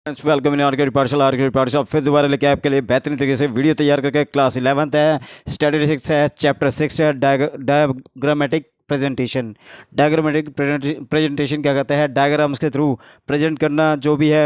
Welcome in आर्के पाठशाला फिर दोबारा लेके आपके लिए बेहतरीन तरीके से वीडियो तैयार करके क्लास 11th है, स्टैटिस्टिक्स है, चैप्टर 6 है, डायग्रामेटिक प्रेजेंटेशन। डायग्रामेटिक प्रेजेंटेशन क्या कहता है? डायग्राम्स के थ्रू प्रेजेंट करना। जो भी है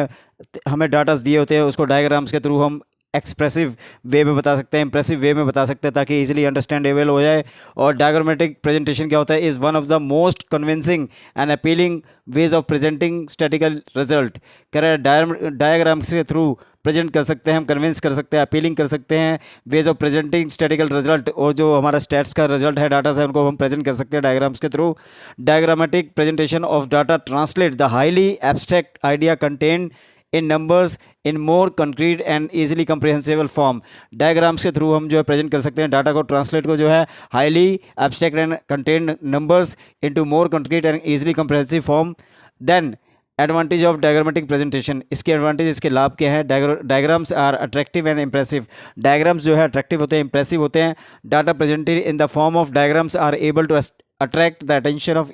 हमें डाटास दिए होते हैं उसको डायग्राम्स के थ्रू हम एक्सप्रेसिव वे में बता सकते हैं, इंप्रेसिव वे में बता सकते हैं ताकि इजीली अंडरस्टैंडेबल हो जाए। और डायग्रामेटिक प्रेजेंटेशन क्या होता है? Is one of the most convincing and appealing ways of presenting statistical result. कह रहे हैं डायग्राम्स के थ्रू प्रेजेंट कर सकते हैं हम, कन्विंस कर सकते हैं, अपीलिंग कर सकते हैं ways of presenting statistical result. और जो हमारा स्टैट्स का रिजल्ट है, डाटा है, उनको हम प्रेजेंट कर सकते हैं डायग्राम्स के through. Diagrammatic presentation of data translate the highly abstract idea content in numbers in more concrete and easily comprehensible form. Diagrams के थ्रू हम जो है प्रेजेंट कर सकते हैं डाटा को, ट्रांसलेट को जो है highly abstract and content numbers into more concrete and easily comprehensive form. Then advantage of diagrammatic presentation, इसके एडवांटेज, इसके लाभ क्या है? Diagrams are attractive and impressive. Diagrams जो है अट्रैक्टिव होते हैं, इंप्रेसिव होते हैं। Data presented in the form of diagrams are able to attract the attention of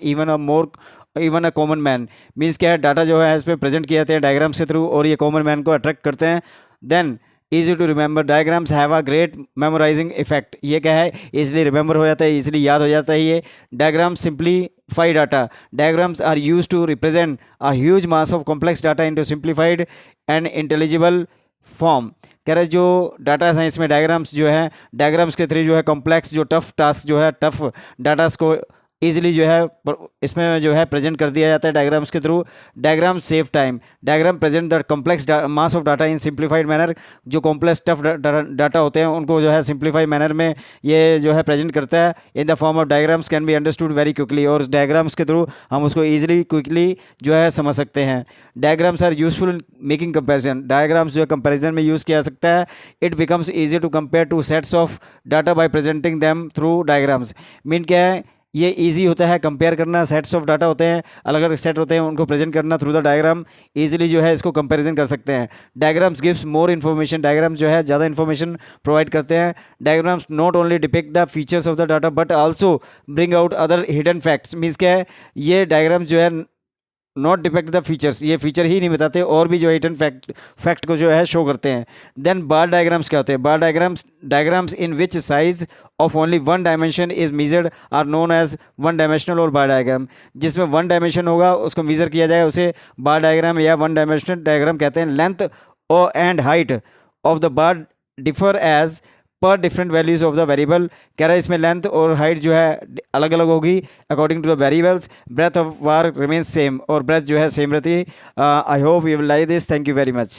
even a common man. Means क्या है? डाटा जो है इस पर प्रेजेंट किए जाते हैं डायग्राम्स के थ्रू और ये कॉमन मैन को अट्रैक्ट करते हैं। Then easy to remember, diagrams have a great memorising effect. ये क्या है? इजीली रिमेंबर हो जाता है, इजीली याद हो जाता है ये। Diagram simplify data, diagrams are use to represent a huge mass of complex data into simplified and intelligible form. कह रहे जो डाटा है इसमें डायग्राम्स जो है, डायग्राम्स के थ्रू जो है कॉम्प्लेक्स जो टफ टास्क जो है, टफ डाटास को ईजिली जो है इसमें जो है प्रेजेंट कर दिया जाता है डायग्राम्स के through. Diagram save time, diagram present the complex mass of data in simplified manner. जो कॉम्प्लेक्स टफ डाटा होते हैं उनको जो है सिंप्लीफाइड मैनर में ये जो है प्रेजेंट करता है in the form of diagrams can be understood very quickly. और डायग्राम्स के थ्रू हम उसको ईजिली क्विकली जो है समझ सकते हैं। Diagrams are useful in making comparison, diagrams जो है कंपेरिजन में यूज़ किया जा सकता है। It becomes easy to compare two sets of data by presenting them through diagrams. Mean क्या है? ये इजी होता है कंपेयर करना, सेट्स ऑफ डाटा होते हैं, अलग अलग सेट होते हैं, उनको प्रेजेंट करना थ्रू द डायग्राम। इजीली जो है इसको कंपैरिजन कर सकते हैं। Diagrams gives more information, diagrams जो है ज़्यादा इन्फॉर्मेशन प्रोवाइड करते हैं। Diagrams not only depict the features of the data but also bring out other hidden facts. Means क्या है? ये डायग्राम जो है नॉट डिपेक्ट द फीचर्स, ये फीचर ही नहीं बताते और भी जो हिडन फैक्ट को जो है शो करते हैं। देन बार डायग्राम्स क्या होते हैं? Bar diagrams in which size of only one dimension is measured are known as one dimensional और बार डायग्राम। जिसमें वन डायमेंशन होगा उसको मेजर किया जाए उसे बार डायग्राम या वन डायमेंशनल डायग्राम कहते हैं। Length and height of the bar differ as per different values of the variable. कह रहा है इसमें लेंथ और हाइट जो है अलग अलग होगी according to the variables. Breadth of bar remains same, और ब्रेथ जो है सेम रहती है। I hope you will like this. Thank you very much.